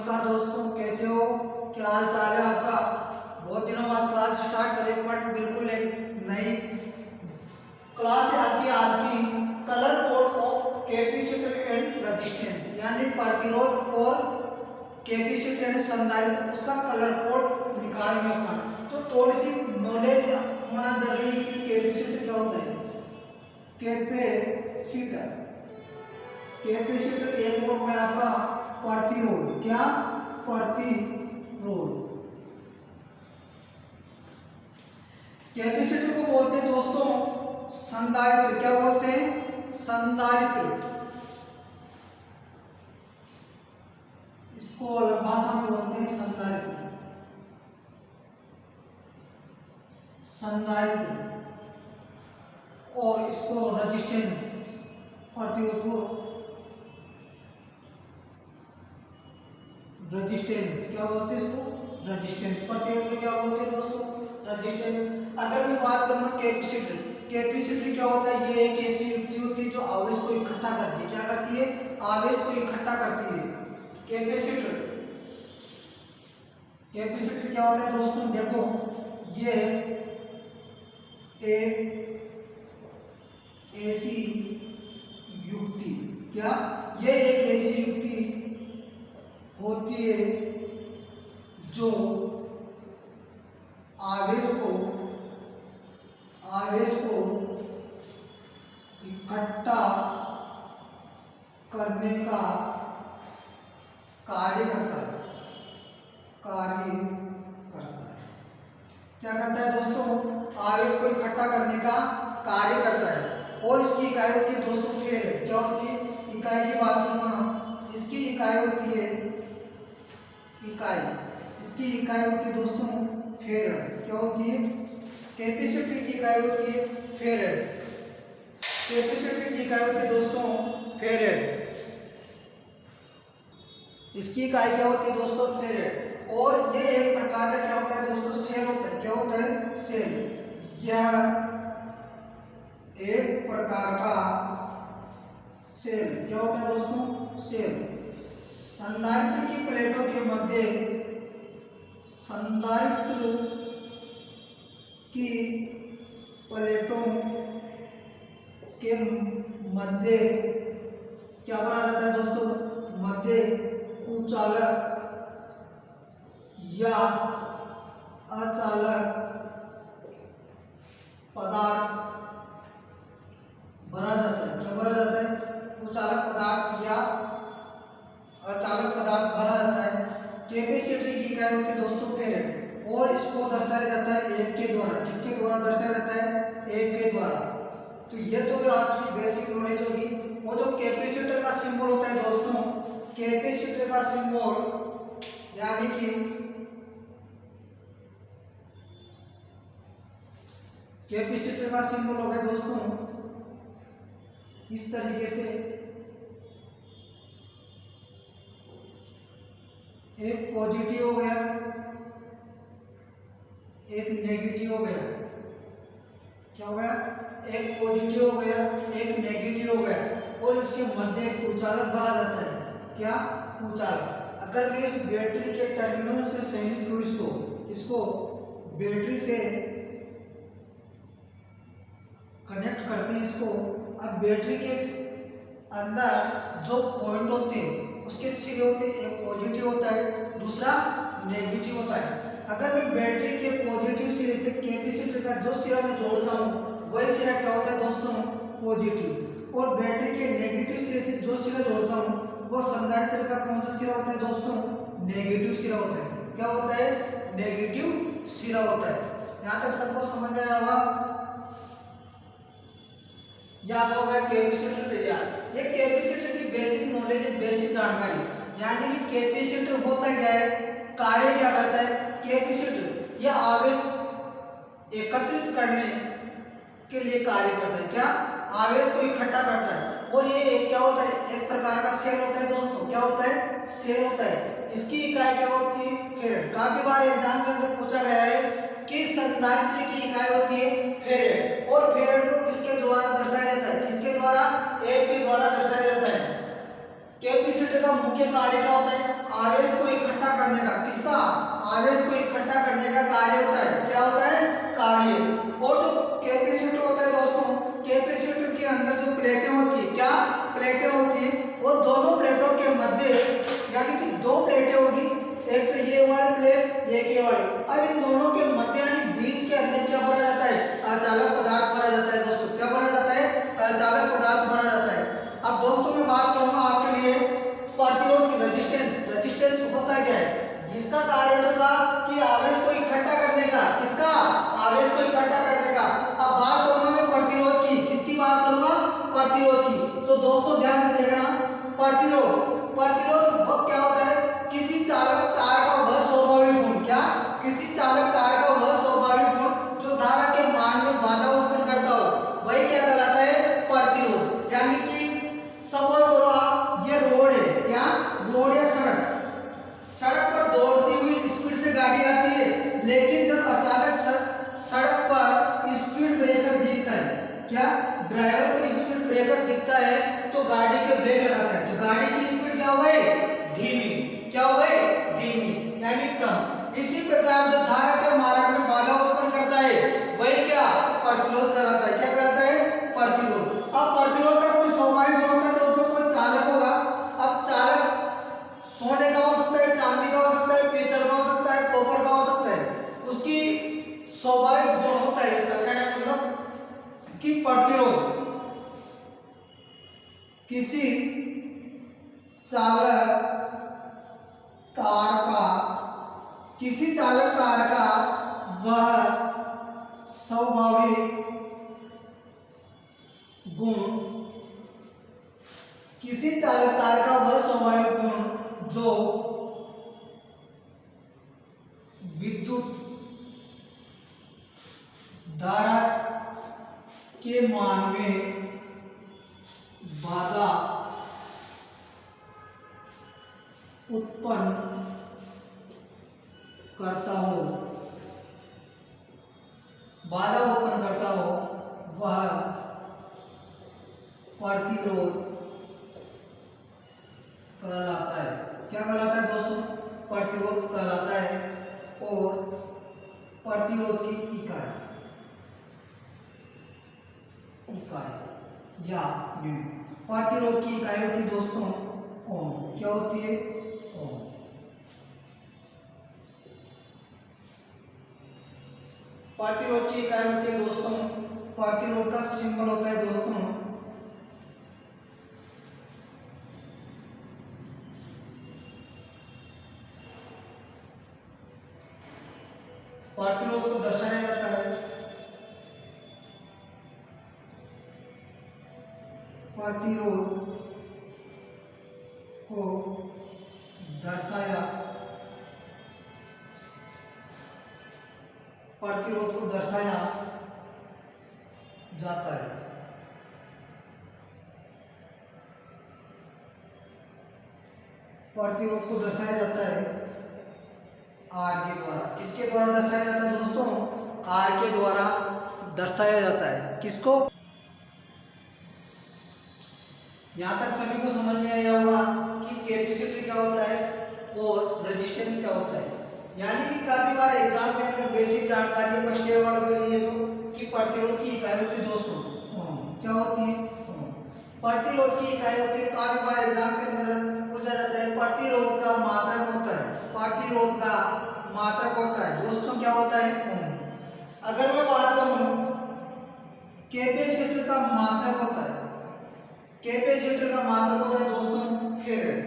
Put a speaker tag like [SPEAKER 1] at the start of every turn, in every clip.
[SPEAKER 1] नमस्कार दोस्तों, कैसे हो? क्या हाल चाल है आपका? बहुत दिनों बाद क्लास स्टार्ट करें, बट बिल्कुल एक नई क्लास है आपकी आज की। Colour code of capacitor and resistance, यानी प्रतिरोध और कैपेसिटर यानी संधारित्र, उसका कलर कोड निकालेंगे अपन। तो थोड़ी सी नॉलेज होना जरूरी है कि कैपेसिटर क्या होता है। कैपेसिटर एक वो है आपका प्रतिरोध। क्या? प्रतिरोध। कैपेसिटर को बोलते हैं दोस्तों संधारित्र। क्या बोलते हैं? संधारित्र। इसको अलग भाषा में बोलते हैं संधारित्र। और इसको रेजिस्टेंस, प्रतिरोध को रेजिस्टेंस क्या बोलते हैं? इसको रेजिस्टेंस। प्रतिरोध को क्या बोलते हैं दोस्तों? रेजिस्टेंस। अगर मैं बात करूंगा कैपेसिटर क्या होता है? ये एक ऐसी युक्ति होती है जो आवेश को इकट्ठा करती है। क्या करती है? आवेश को इकट्ठा करती है। कैपेसिटर क्या होता है दोस्तों? देखो, ये एक ऐसी युक्ति, क्या ये एक ऐसी युक्ति होती है जो आवेश को इकट्ठा करने का कार्य करता है। क्या करता है दोस्तों? आवेश को इकट्ठा करने का कार्य करता है। और इसकी इकाई होती है दोस्तों फेरेड। क्या होती है? इकाई की बात करूंगा, इसकी इकाई होती है दोस्तों फेरेड। क्या होती है? कैपेसिटर की इकाई होती है फेरेड। कैपेसिटर की इकाई होती है दोस्तों फेरेड। इसकी इकाई क्या होती है दोस्तों? फेरेड। और ये एक प्रकार का क्या होता है दोस्तों? सेल होता है। क्या होता है? सेल। यह एक प्रकार का सेल। क्या होता है दोस्तों? सेल। संधारित्र की प्लेटों के मध्य क्या बना जाता है दोस्तों? मध्य कुचालक या अचालक पदार्थ भरा जाता है। क्या भरा जाता है? कुचालक पदार्थ या अचालक पदार्थ भरा जाता है। कैपेसिटर की इकाई होती है दोस्तों फेरेड। और इसको दर्शाया जाता है एक के द्वारा। किसके द्वारा दर्शाया जाता है? एक के द्वारा। तो ये तो आपकी बेसिक नॉलेज होगी। वो जो कैपेसिटर का सिंबल होता है दोस्तों, कैपेसिटर का सिंबल यानी कि कैपेसिटर का सिंबल हो गया दोस्तों इस तरीके से। एक पॉजिटिव हो गया, एक नेगेटिव हो गया। क्या हो गया? एक पॉजिटिव हो गया, एक नेगेटिव हो गया। और इसके मध्य एक कुचालक भरा जाता है। क्या? कुचालक। अगर मैं इस बैटरी के टर्मिनल से संयुक्त करूं, इसको बैटरी से कनेक्ट करते हैं इसको। अब बैटरी के अंदर जो पॉइंट होते हैं उसके सिरे होते हैं, एक पॉजिटिव होता है, दूसरा नेगेटिव होता है। अगर मैं बैटरी के पॉजिटिव सिरे से कैपेसिटर का जो सिरा मैं जोड़ता हूँ वही सिरा क्या होता है दोस्तों? पॉजिटिव। और बैटरी के नेगेटिव सिरे से जो सिरा जोड़ता हूँ वो संधारित्र का कौन सा सिरा होता है दोस्तों? नेगेटिव सिरा होता है। क्या होता है? नेगेटिव सिरा होता है। यहाँ तक सबको समझ में आया होगा? या हो गया कैपेसिटर तैयार। ये कैपेसिटर की बेसिक नॉलेज है, बेसिक जानकारी। यानी कि कैपेसिटर होता क्या है, कार्य क्या करता है? कैपेसिटर यह आवेश एकत्रित करने के लिए कार्य करता है। क्या? आवेश को इकट्ठा करता है। और ये क्या होता है? एक प्रकार का सेल होता है दोस्तों। क्या होता है? सेल होता है। इसकी इकाई क्या होती है? फेरेड। काफी बार एग्जाम के अंदर पूछा गया है कि संधारित्र की इकाई होती है फेरेड। और फेरेड को किसके द्वारा दर्शाया जाता है? किसके द्वारा? एक के द्वारा दर्शाया जाता है। कैपेसिटर का मुख्य कार्य क्या होता है? आवेश को इकट्ठा करने का, किसका, आवेश को इकट्ठा करने का कार्य होता है। क्या होता है, कार्य। और जो कैपेसिटर होता है दोस्तों, कैपेसिटर के अंदर जो प्लेटें होती है, क्या प्लेटें होती है, वो दोनों प्लेटों के मध्य, यानी कि दो प्लेटें होगी, एक तो ये वाली प्लेट, एक ये वाली। अब इन दोनों के मध्य यानी बीच के अंदर क्या भरा जाता है, अचालक पदार्थ भरा जाता है दोस्तों। क्या भरा जाता है, अचालक पदार्थ भरा जाता है। अब दोस्तों मैं बात करूंगा आपके लिए प्रतिरोध की, रेजिस्टेंस। रेजिस्टेंस होता क्या है, जिसका कार्य होगा कि आवेश को इकट्ठा करने का, किसका, आवेश को इकट्ठा करने का। अब बात करूंगा मैं प्रतिरोध की, किसकी बात करूंगा, प्रतिरोध की। तो दोस्तों ध्यान से देखना, प्रतिरोध, प्रतिरोध वो क्या होता है, किसी चालक तार का वह स्वाभाविक गुण, क्या, किसी चालक तार का वह स्वाभाविक गुण जो धारा के मान में बाधा उत्पन्न करता हो, वही क्या कहलाता है, प्रतिरोध। यानी कि सपोज करो आप, ये रोड है, क्या, रोड या सड़क, सड़क पर दौड़ती हुई स्पीड से गाड़ी आती है, लेकिन जब अचानक सड़क पर स्पीड ब्रेकर दिखता है, क्या, ड्राइवर को स्पीड ब्रेकर दिखता है तो गाड़ी के ब्रेक लगाता है, तो गाड़ी की स्पीड क्या हो गई, धीमी। क्या हो गई, धीमी, यानी कम। इसी प्रकार जो धारा के मार्ग में बाधा उत्पन्न करता है, वही क्या, प्रतिरोध कहलाता है। क्या कहलाता है, प्रतिरोध। अब प्रतिरोध का कोई स्वाभाविक गुण होता है, तो उसमें कोई चालक होगा। अब चालक सोने का हो सकता है, चांदी का हो सकता है, पीतल का हो सकता है, कॉपर का हो सकता है, उसकी स्वाभाविक गुण होता है। इसका कहने का मतलब कि प्रतिरोध किसी चालक तार का, किसी चालक तार का वह स्वाभाविक गुण, किसी चालक तार का वह स्वाभाविक गुण जो विद्युत धारा के मान में बाधा उत्पन्न करता हो, बाधा उत्पन्न करता हो, वह प्रतिरोध कहलाता है। क्या कहलाता है दोस्तों, प्रतिरोध कहलाता है। और प्रतिरोध की इकाई, इकाई या यूनिट, प्रतिरोध की इकाई होती है दोस्तों ओम। क्या होती है, ओम। प्रतिरोध की इकाई होती है दोस्तों, प्रतिरोध का सिंबल होता है दोस्तों प्रतिरोध को दर्शाया जाता है, प्रतिरोध को दर्शाया, प्रतिरोध को दर्शाया जाता है। प्रतिरोध को दर्शाया जाता है आर के द्वारा। किसके द्वारा दर्शाया जाता है दोस्तों, आर के द्वारा दर्शाया जाता है। किसको, यहां तक सभी को समझ में आया होगा कि कैपेसिटर क्या होता है और रेजिस्टेंस क्या होता है। यानी कि काफी बार एग्जाम के अंदर बेसिक जानकारी फर्स्ट ईयर वालों के लिए तो कि प्रतिरोध की इकाई होती है दोस्तों क्या होती है, प्रतिरोध की इकाई होती है। काफी बार एग्जाम के अंदर पूछा जाता है प्रतिरोध का मात्रक होता है, प्रतिरोध का मात्रक होता है दोस्तों क्या होता है ओम। अगर मैं बात करूं कैपेसिटर का मात्रक होता है, कैपेसिटर का मात्रक होता है दोस्तों फेरेड।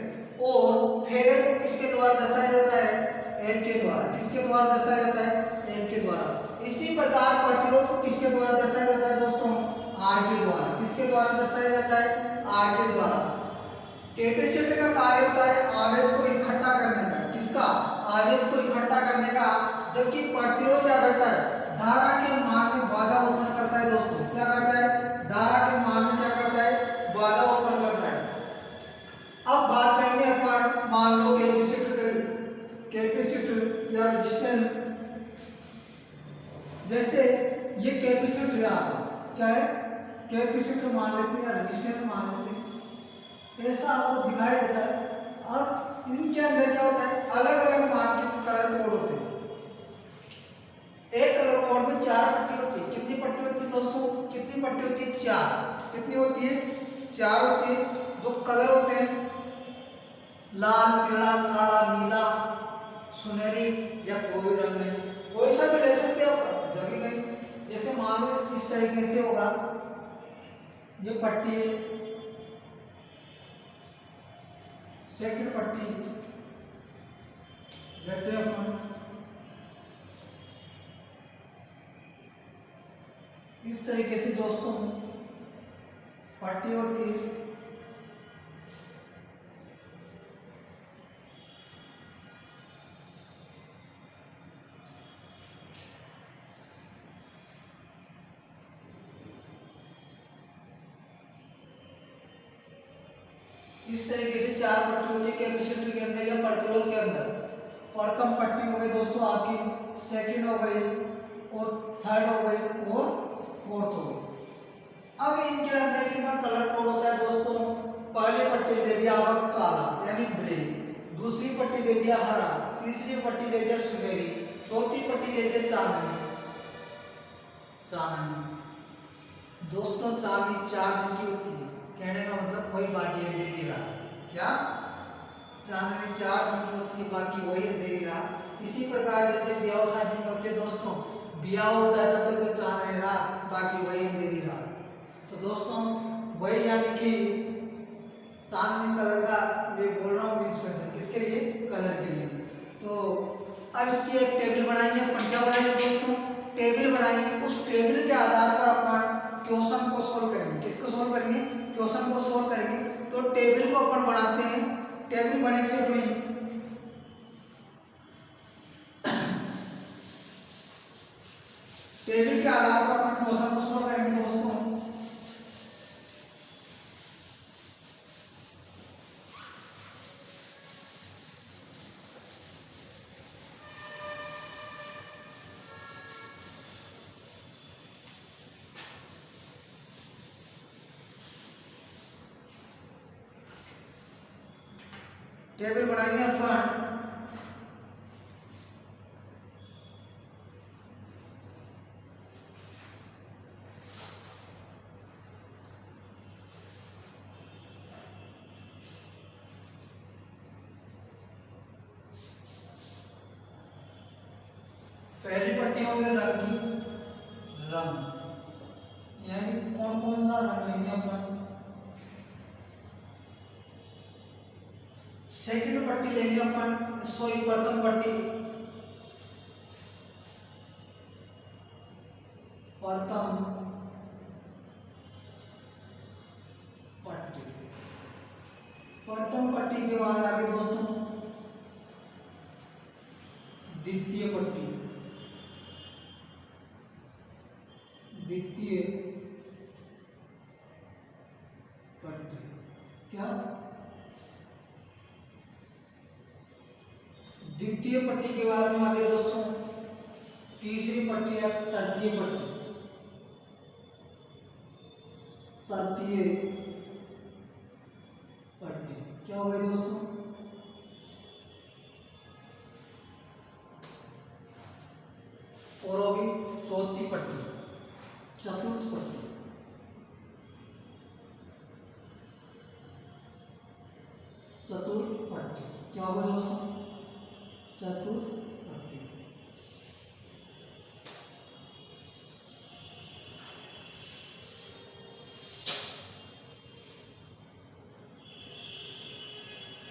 [SPEAKER 1] और फेरेड को किसके द्वारा दर्शाया जाता है, एम के द्वारा। किसके द्वारा दर्शाया जाता है, एम के द्वारा। इसी प्रकार प्रतिरोध को किसके द्वारा दर्शाया जाता है दोस्तों, आर के द्वारा। किसके द्वारा दर्शाया जाता है, आर के द्वारा। कैपेसिटर का कार्य होता है आवेश को इकट्ठा करने का, किसका, आवेश को इकट्ठा करने का। जबकि प्रतिरोध क्या करता है, धारा के मान में बाधा उत्पन्न करता है दोस्तों। क्या करता है, धारा के मान में क्या करता है, बाधा उत्पन्न करता है। अब बात करेंगे अपन, मान लो कैपेसिटर या रेजिस्टेंस। जैसे ये कैपेसिटर है आपका, क्या है, कैपेसिटर मान लेते हैं या रेजिस्टेंस मान लेते हैं, ऐसा आपको दिखाई देता है। अब इन इनके अंदर क्या होता है, अलग अलग मान के कलर कोड होते हैं। एक कलर कोड में 4 पट्टी होती है। कितनी पट्टी होती है दोस्तों, कितनी पट्टी होती है, 4। कितनी होती है, 4 होती है। जो कलर होते हैं लाल, पीला, काला, नीला, सुनहरी या कोई रंग नहीं, कोई सा भी ले सकते हो, जरूरी नहीं। जैसे मान लो इस तरीके से होगा, ये पट्टी है, सेकंड पट्टी लेते हैं अपन, इस तरीके से दोस्तों पट्टी होती है। इस तरीके से 4 पट्टी होती है कैपेसिटर के अंदर या प्रतिरोध के अंदर। प्रथम पट्टी हो गई दोस्तों आपकी, सेकंड हो गई और थर्ड हो गई और फोर्थ हो गई। अब इनके अंदर इनका कलर कोड होता है दोस्तों। पहली पट्टी दे दिया आपका काला यानी ब्लैक, दूसरी पट्टी दे दिया हरा, तीसरी पट्टी दे दिया सुनहरी, चौथी पट्टी दे दिया चांदनी। चांदनी दोस्तों, चांदनी 4 दिन की होती है, कहने का मतलब वही बाकी अंधेरी रात। क्या, चांदनी 4 दिन की होती है, बाकी वही अंधेरी रात। इसी प्रकार जैसे ब्याह शादी में होते दोस्तों, ब्याह होता है तब तक चांदनी रात, बाकी वही अंधेरी रात। तो दोस्तों वही यानी कि चांदनी कलर का ये बोल रहा हूँ स्पेशल, किसके लिए, कलर के लिए। तो अब इसकी एक टेबल बनाएंगे अपन। क्या बनाएंगे दोस्तों, टेबल बनाएंगे। उस टेबल के आधार पर अपन क्वेश्चन को सोल्व करेंगे। किसको सोल्व करेंगे, क्वेश्चन को सोल्व करेंगे। तो टेबल को अपन बनाते हैं। टेबल बनेगी अपनी, टेबल के आधार पर अपन क्वेश्चन को सोल्व करेंगे दोस्तों। टेबल बनाएंगे अपन। पहली पट्टी हो गई रंग की, रंग यानी कौन कौन सा रंग लेंगे अपन। सेकंड पट्टी लेंगे अपन, सॉरी प्रथम पट्टी, प्रथम पट्टी। प्रथम पट्टी के बाद आगे दोस्तों द्वितीय पट्टी, द्वितीय पट्टी। क्या, द्वितीय पट्टी के बाद में आगे दोस्तों तीसरी पट्टी या तृतीय पट्टी, तृतीय पट्टी। क्या हो गई दोस्तों, और होगी चौथी पट्टी, चतुर्थ पट्टी, चतुर्थ पट्टी। क्या होगा दोस्तों, चतुर्थ पट्टी।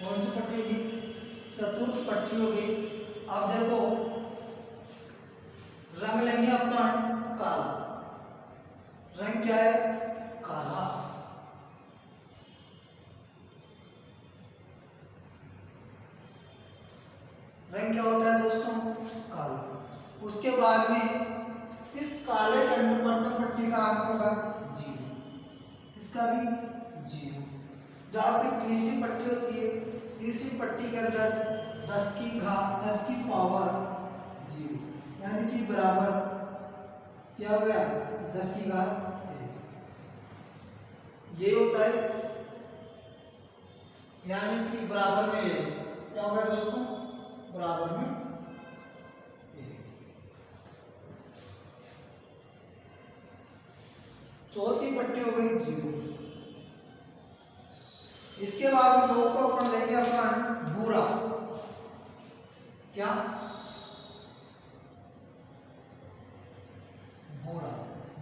[SPEAKER 1] कौन सी पट्टी होगी, चतुर्थ पट्टी होगी। अब देखो रंग लेंगे अपन काला, रंग क्या है, काला। रंग क्या होता है दोस्तों, काला। उसके बाद में इस काले के अंदर प्रथम पट्टी का अंक होगा 0, इसका भी 0। जो आपकी तीसरी पट्टी होती है, तीसरी पट्टी के अंदर 10 की घात 10 की पावर 0 यानी कि बराबर क्या हो गया, 10 की घात 1। ये होता है यानी कि बराबर में क्या होगा दोस्तों, बराबर में ए। चौथी पट्टी हो गई 0। इसके बाद दोस्तों अपन लेंगे अपन भूरा। क्या, भूरा।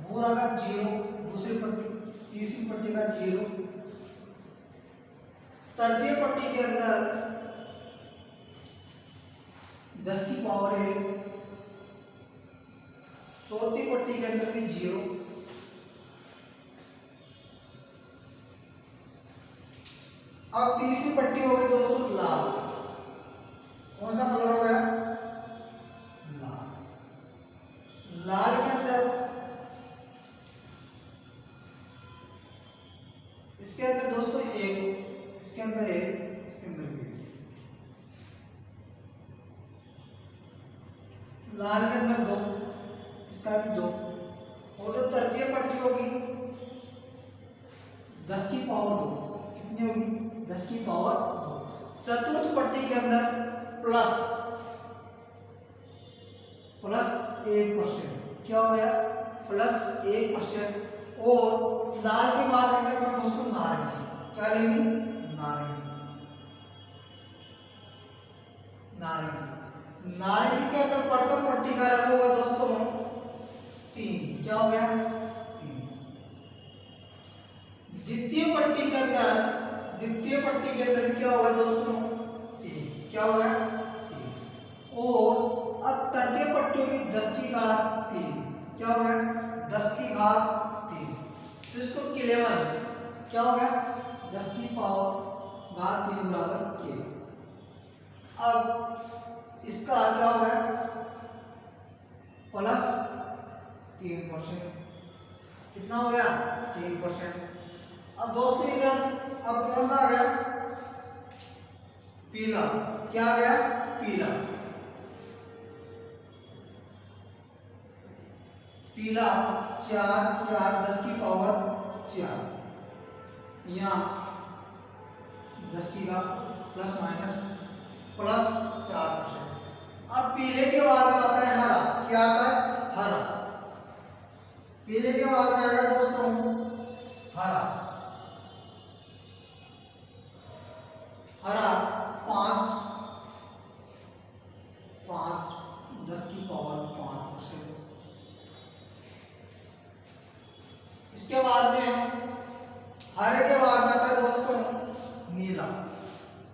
[SPEAKER 1] भूरा का 0, दूसरी पट्टी, तीसरी पट्टी का 0। तृतीय पट्टी के अंदर 10 की पावर 1। चौथी पट्टी के अंदर भी 0। अब तीसरी पट्टी हो गई दोस्तों लाल। कौन सा कलर हो गया, लाल। लाल के अंदर, इसके अंदर दोस्तों 1, इसके अंदर 1, इसके अंदर भी 1। लाल के अंदर 2, इसका भी 2। और जो तृतीय पट्टी होगी 10 की पावर 2, कितनी होगी, 10 की पावर 2। चतुर्थ पट्टी के अंदर प्लस 1%, क्या हो गया, प्लस 1%। और लाल के बाद लेंगे अपन दोस्तों नारंगी। क्या लेंगे, नारंगी। नारंगी, नारंगी के अंदर प्रथम पट्टी का रंग होगा दोस्तों 3। क्या हो गया, 3। द्वितीय पट्टी के अंदर, द्वितीय पट्टी के अंदर क्या होगा दोस्तों 3। क्या हो गया, 3। और अब तृतीय पट्टी होगी 10 की घात 3। क्या हो गया, 10 की घात 3। तो इसको 11, क्या हो गया, 10 की पावर घात 3 बराबर के। अब इसका क्या हो गया, प्लस 3%। कितना हो गया, 3%। अब दोस्तों इधर अब कौन सा आ गया, पीला। क्या आ गया, पीला। पीला 4, 10 की पावर 4। यहाँ 10 की का प्लस माइनस प्लस 4%। अब पीले के बाद में आता है हरा। क्या आता है, हरा। पीले के बाद में आएगा दोस्तों हरा। हरा 5, 10 की पावर 5%। इसके बाद में हरे के बाद आता है दोस्तों नीला।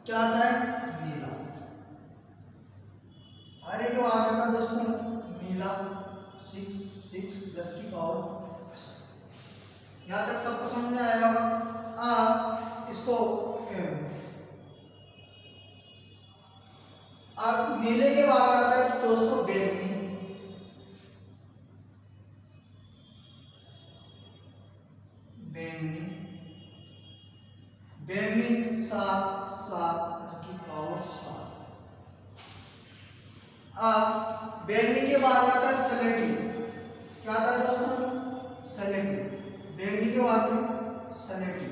[SPEAKER 1] क्या आता है, नीला। हरे के बाद आता है दोस्तों नीला 6, 10 की पावर। यहां तक सबको समझ में आया होगा। इसको अब नीले के बाद आता है दोस्तों बैंगनी। बैंगनी 7, 10 की पावर 7। अब बैंगनी के बाद आता है सलेटी। क्या आता है दोस्तों, सलेटी। बैंगनी के बाद में सलेटी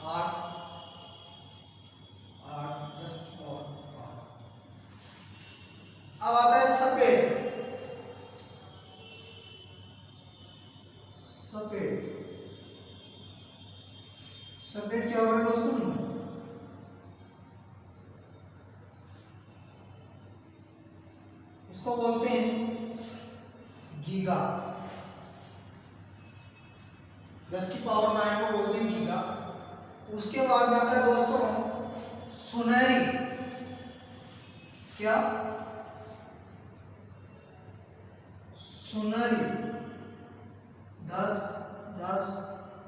[SPEAKER 1] 8, 10 की पावर 8। अब आता है सफेद। सफेद क्या होगा दोस्तों, इसको बोलते हैं गीगा। 10 की पावर 9 को बोलते हैं गीगा। उसके बाद में आता है दोस्तों सुनहरी। क्या, सुनहरी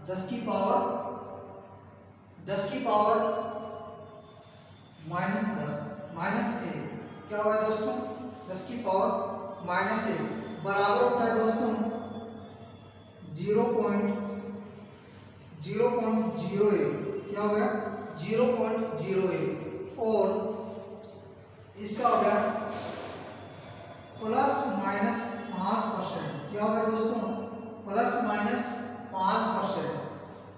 [SPEAKER 1] 10 की पावर -10 क्या होगा दोस्तों, 10 की पावर -1 बराबर होता है दोस्तों 0.001। क्या हो गया, 0.01। और इसका हो गया ±5%। क्या होगा दोस्तों, ±5%।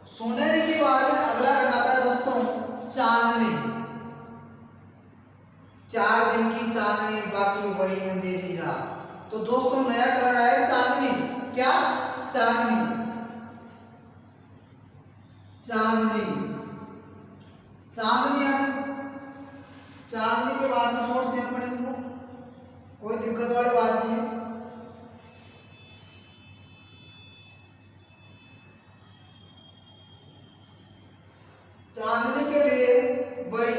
[SPEAKER 1] सोनेरी के बाद में अगला रंग आता है दोस्तों चांदनी। बाकी वही अंधेरी रात। तो दोस्तों नया कलर आया चांदनी। क्या? चांदनी। चांदनी। चांदनी यानी चांदनी के बाद में छोड़ देना पड़ेगा इसको, कोई दिक्कत वाली बात नहीं है। चांदनी के लिए वही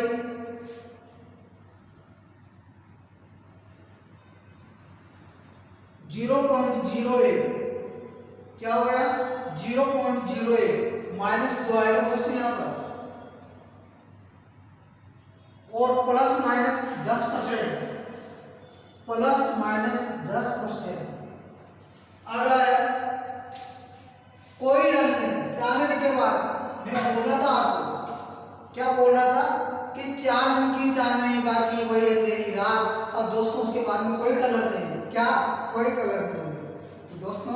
[SPEAKER 1] 0.08 क्या हो गया? 0.08 माइनस 2 आएगा दोस्तों यहाँ पर, और प्लस माइनस 10%, प्लस माइनस 10%। अगला है कोई रंग नहीं। चांदनी के बाद मैं बोल रहा था आपको, क्या बोल रहा था कि चांद की चांदनी बाकी वही अंधेरी रात। अब दोस्तों उसके बाद में कोई कलर नहीं है। क्या? कोई कलर नहीं है। तो दोस्तों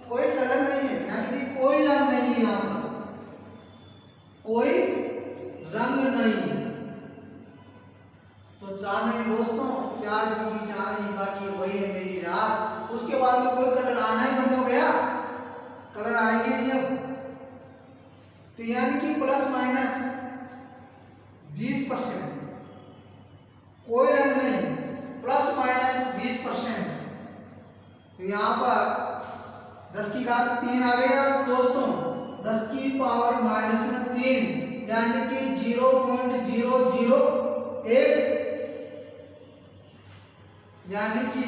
[SPEAKER 1] कोई कलर नहीं है यानी कि कोई रंग नहीं है यहाँ पर, कोई रंग नहीं। तो चांदनी दोस्तों, चांद की चांदनी बाकी वही अंधेरी रात। उसके बाद में कोई कलर आना ही बंद हो गया, कलर आएंगे नहीं अब। तो यानी कि प्लस माइनस 20%, कोई रंग नहीं, प्लस माइनस 20%। तो यहाँ पर 10 की घात 3 आ गया दोस्तों, 10 की पावर माइनस में 3 यानी कि 0.001 यानी कि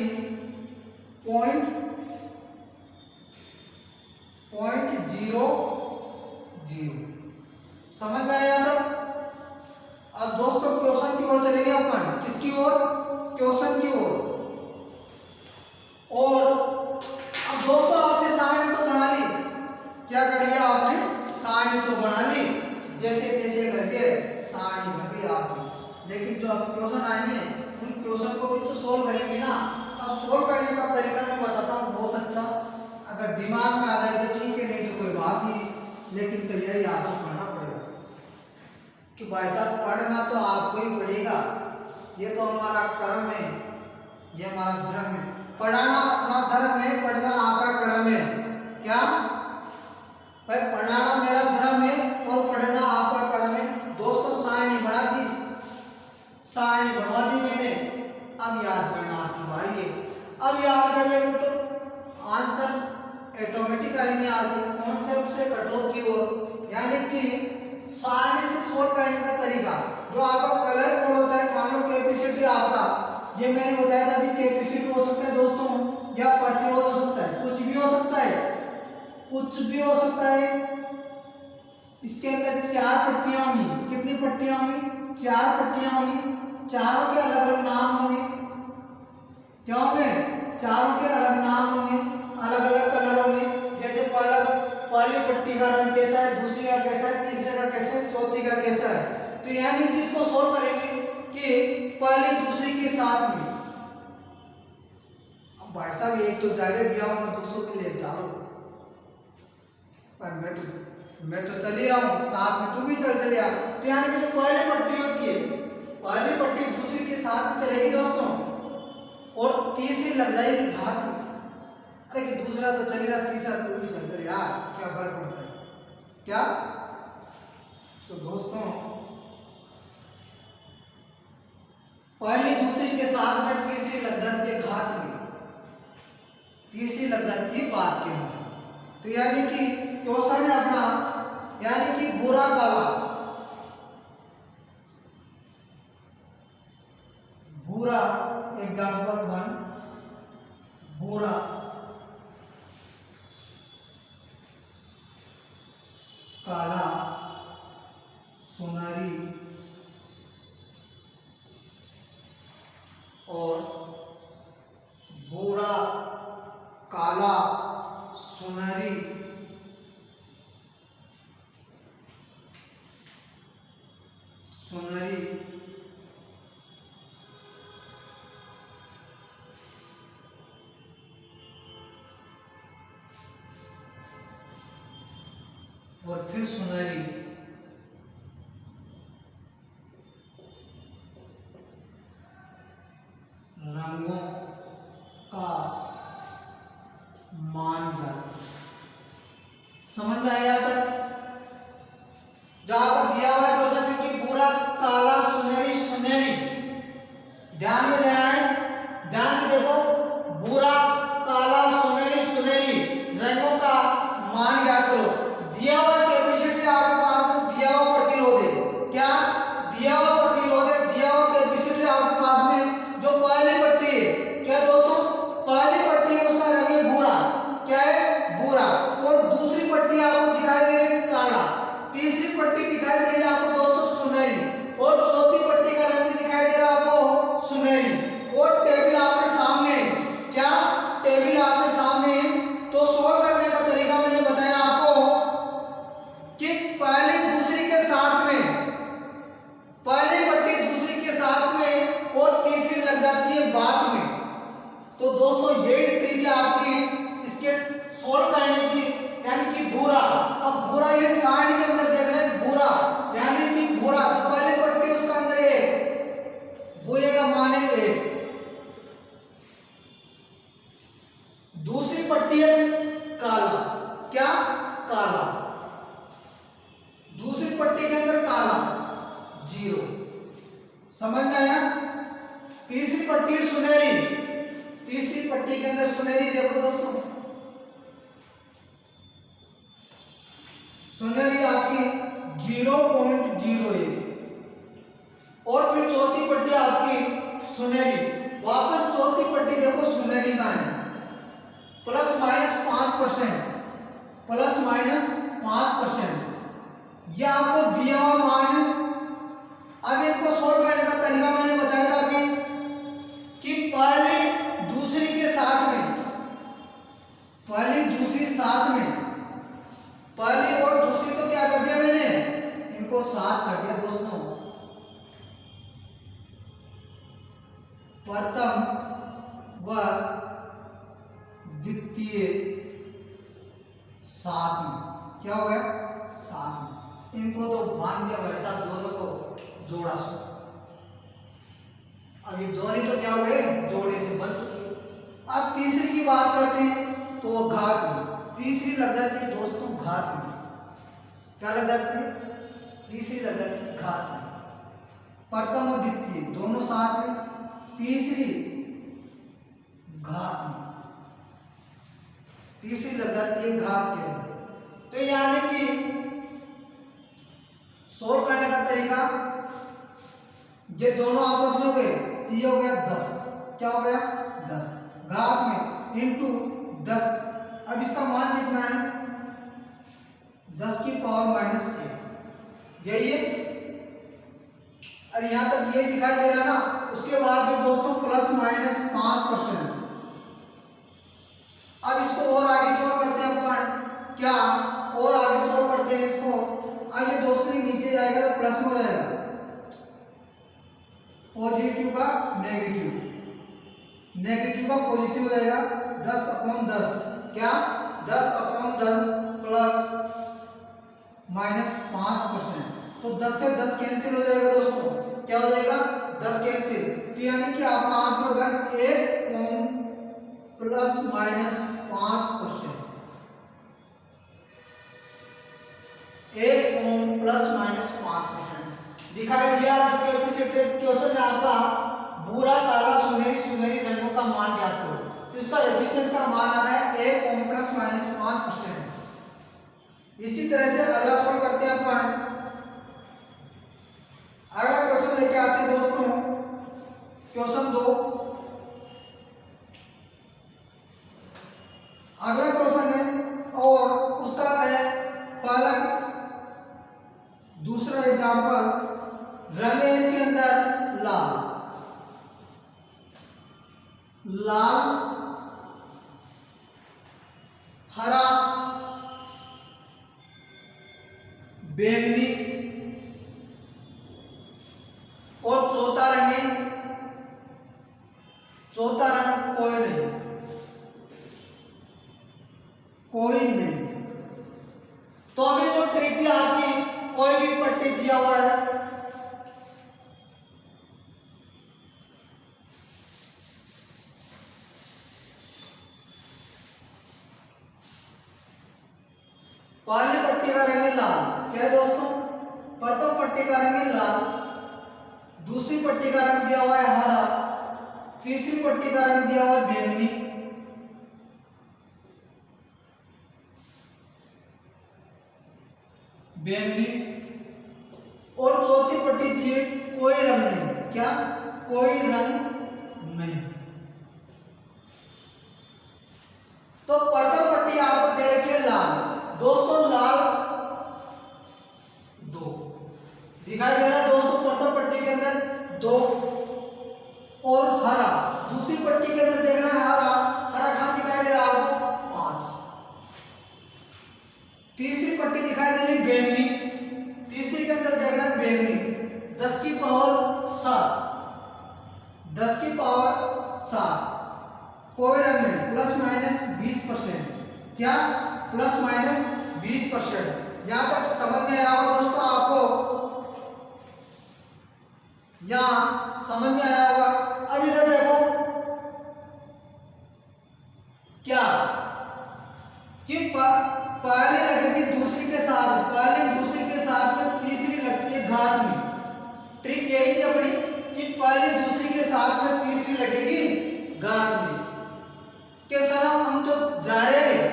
[SPEAKER 1] 0.00। समझ में आया तब? अब दोस्तों क्वेश्चन की ओर चलेंगे अपन। किसकी ओर? क्वेश्चन की ओर। और अब दोस्तों आपने सारणी तो बना ली। क्या कर लिया आपने? सारणी तो बना ली, जैसे तैसे करके सारणी बन गई आपकी। लेकिन जो अब क्वेश्चन आएंगे उन क्वेश्चन को भी तो सोल्व करेंगे ना। अब सोल्व करने का तरीका मैं बताता हूँ बहुत अच्छा, अगर दिमाग में आ जाए तो ठीक है, नहीं तो कोई बात नहीं। लेकिन तैयारी आपको करना पड़ेगा कि भाई साहब पढ़ना तो आपको ही पड़ेगा, ये तो हमारा कर्म है, ये हमारा धर्म है। पढ़ाना अपना धर्म है, पढ़ना आपका कर्म है। क्या भाई? पढ़ाना मेरा धर्म है और पढ़ना आपका कर्म है। दोस्तों सारणी बना दी, सारणी बनवा दी मैंने। अब याद करना आपकी बारी है। अब याद कर लेंगे तो आंसर ऑटोमेटिक आएंगे आगे कॉन्सेप्ट से कटऑफ की ओर। यानी कि सारणी से सोल्व करने का तरीका, जो आपका कलर कोड होता है, मान लो कैपेसिटी आपका, ये मैंने बताया था, अभी कैपेसिटी हो सकता है दोस्तों, या प्रतिरोध हो सकता है, कुछ भी हो सकता है, कुछ भी हो सकता है। इसके अंदर 4 पट्टियां होंगी। कितनी पट्टियां होंगी? 4 पट्टियां होंगी। चारों के अलग अलग नाम होंगे। क्या होंगे? चारों के अलग नाम होंगे, अलग अलग कलर होंगे। जैसे पहली पट्टी का रंग कैसा है, दूसरी का कैसा है, तीसरे का कैसा है, चौथी का कैसा है। तो यानी कि इसको सोल्व करेंगे कि पहली दूसरी के साथ में। अब भाई साहब एक तो जाएगा ब्याह में, दूसरों के लिए चलो, पर मैं तो चल ही रहा हूँ, साथ में तू भी चल चलिया। तो यानी कि जो पहली पट्टी होती है, पहली पट्टी दूसरी के साथ में चलेगी दोस्तों, और तीसरी लग जाएगी हाथ में। अरे कि दूसरा तो चल ही रहा, तीसरा तू भी चल चल यार, क्या फर्क पड़ता है? क्या? तो दोस्तों पहली दूसरी के साथ में तीसरी लग जाती है घात में, तीसरी लग जाती है बात के अंदर। तो यानी कि क्वेश्चन है अपना, यानी कि भूरा काला, भूरा एग्जाम्पल 1, भूरा काला सुनहरी और भूरा काला सुनहरी सुनहरी और फिर सुनहरी। रंगों दोस्तों यही ट्रिक है आपकी इसके सोल्व करने की, यानी कि भूरा। अब भूरा ये सारणी के अंदर देख रहे हैं, भूरा यानी कि भूरा जो पहली पट्टी उसका अंदर है, भूरे का मान है 1। दूसरी पट्टी है काला, क्या काला, दूसरी पट्टी के अंदर काला 0, समझ में आया। तीसरी पट्टी है सुनहरी, तीसरी पट्टी के अंदर सुनहरी, देखो दोस्तों सुनहरी आपकी 0.01। और फिर चौथी पट्टी आपकी सुनहरी, वापस चौथी पट्टी देखो सुनहरी का है ±5%, ±5%। यह आपको दिया हुआ मान। अब इनको सोल्व करने का तरीका मैंने बताया था अभी कि पहली दूसरी के साथ में, पहली दूसरी साथ में, पहली और दूसरी तो क्या कर दिया मैंने, इनको साथ कर दिया दोस्तों। प्रथम व द्वितीय साथ में, क्या हो गया साथ में, इनको तो बांध दिया भाई साहब, दोनों को जोड़ा सो। अब ये दोनों तो क्या हो गए, जोड़े से बन चुके। अब तीसरी की बात करते हैं तो वो घात में, तीसरी लग जाती है दोस्तों घात में, क्या लग जाती है, तीसरी लग जाती है घात में। प्रथम और द्वितीय दोनों साथ में, तीसरी घात में, तीसरी लग जाती है घात के अंदर। तो यानी कि सोल्व करने का तरीका, ये दोनों आपस में हो गए तो ये हो गया 10, क्या हो गया 10, घात में इंटू 10। अब इसका मान कितना है, 10 की पावर -1, यही है। और यहां तक ये दिखाई दे रहा ना, उसके बाद भी दोस्तों ±5%। अब इसको और आगे सॉल्व करते हैं अपन, क्या और आगे सॉल्व करते हैं इसको। आगे दोस्तों ये नीचे जाएगा तो प्लस में हो जाएगा, पॉजिटिव का नेगेटिव, नेगेटिव का पॉजिटिव हो जाएगा, 10/10, क्या 10/10 प्लस -5%। तो 10 से 10 कैंसिल हो जाएगा दोस्तों, क्या हो जाएगा 10 कैंसिल। तो यानी कि आपका आंसर होगा 1 ओम ±5%, 1 ओम ±5% दिखाई दिया। जो कैपेसिटर क्वेश्चन है आपका भूरा काला सुनहरी, सुनहरी रंगों का मान ज्ञात करो, तो इसका रेजिस्टेंस का मान आ रहा है 1 ओम ±5%। इसी तरह से अगला सॉल्व करते हैं अपन। अगला क्वेश्चन लेके आते हैं दोस्तों, क्वेश्चन 2। अगला क्वेश्चन है और उसका है पहला, दूसरा एग्जांपल, रंग है इसके अंदर लाल, लाल, हरा, बैंगनी, और चौथा रंग है, चौथा रंग कोई नहीं, कोई नहीं। तो अभी जो ट्रिक थी आपकी, कोई भी पट्टी दिया हुआ है, पहली पट्टी का रंग है लाल, क्या है दोस्तों, प्रथम पट्टी का रंग है लाल, दूसरी पट्टी का रंग दिया हुआ है हरा, तीसरी पट्टी का रंग दिया हुआ है बैंगनी, बैंगनी, और चौथी पट्टी दी है कोई रंग नहीं, क्या कोई रंग नहीं। तो प्रथम पट्टी आपको दे रखी है लाल, दोस्तों लाल 2 दिखाई दे रहा है दोस्तों, प्रथम पट्टी के अंदर 2, और हरा दूसरी पट्टी के अंदर देखना है, हरा, हरा कहां दिखाई दे रहा है आपको 5, तीसरी पट्टी दिखाई दे रही बैंगनी, तीसरी के अंदर देखना है बैंगनी, 10 की पावर 7, 10 की पावर 7, कोई रंग यहाँ समझ में आया होगा। अब इधर देखो क्या कि पहले लगेगी दूसरी के साथ, पहले दूसरी के साथ में तीसरी लगती है घात में। ट्रिक यही थी अपनी कि पहले दूसरी के साथ में तीसरी लगेगी घात में। कैसा ना, हम तो जा रहे हैं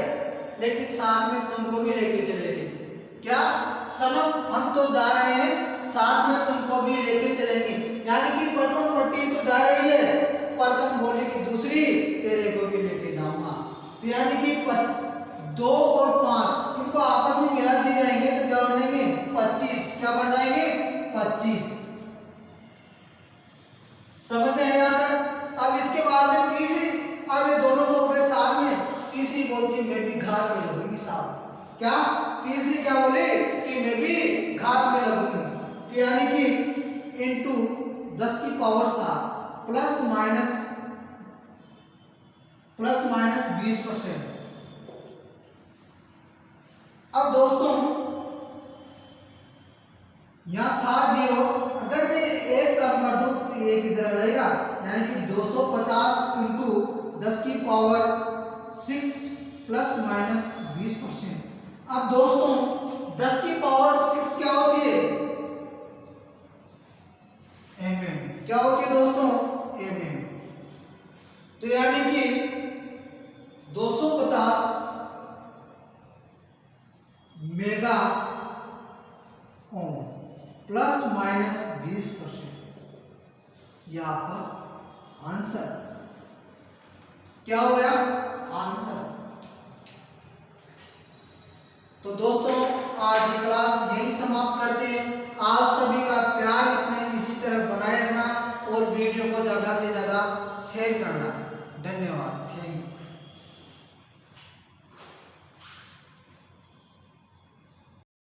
[SPEAKER 1] लेकिन साथ में तुमको भी लेके चलेंगे। क्या सनम, हम तो जा रहे हैं साथ में तुमको भी लेके चलेंगे। यानी कि प्रथम पट्टी तो जा रही है, प्रथम बोलेगी दूसरी तेरे को भी लेके जाऊंगा। तो यानी कि 2 और 5 इनको आपस में मिला दिए जाएंगे तो क्या बन जाएंगे 25। क्या बन जाएंगे 25। समझ में आया तक। अब इसके बाद में तीसरी, अब ये दोनों तो हो गए साथ में, तीसरी बोलती मैं भी घात में लगूंगी साथ। क्या तीसरी क्या बोले कि मैं भी घात में लगूंगी। तो यानी कि इंटू 10 की पावर 7 प्लस माइनस 20%। अब दोस्तों यहाँ 7 0, अगर मैं एक कम कर दूं तो एक इधर आ जाएगा। यानी कि 250 इंटू 10 की पावर 6 प्लस माइनस 20%। अब दोस्तों 10 की पावर 6 क्या होती है mm। क्या होती है दोस्तों mm। तो यानी कि 250 मेगा ओम प्लस माइनस 20%। यह आपका आंसर क्या हो गया आंसर। तो दोस्तों आज की क्लास यही समाप्त करते हैं। आप सभी का प्यार इसने इसी तरह बनाए रखना और वीडियो को ज़्यादा से ज़्यादा शेयर करना। धन्यवाद। Thank you.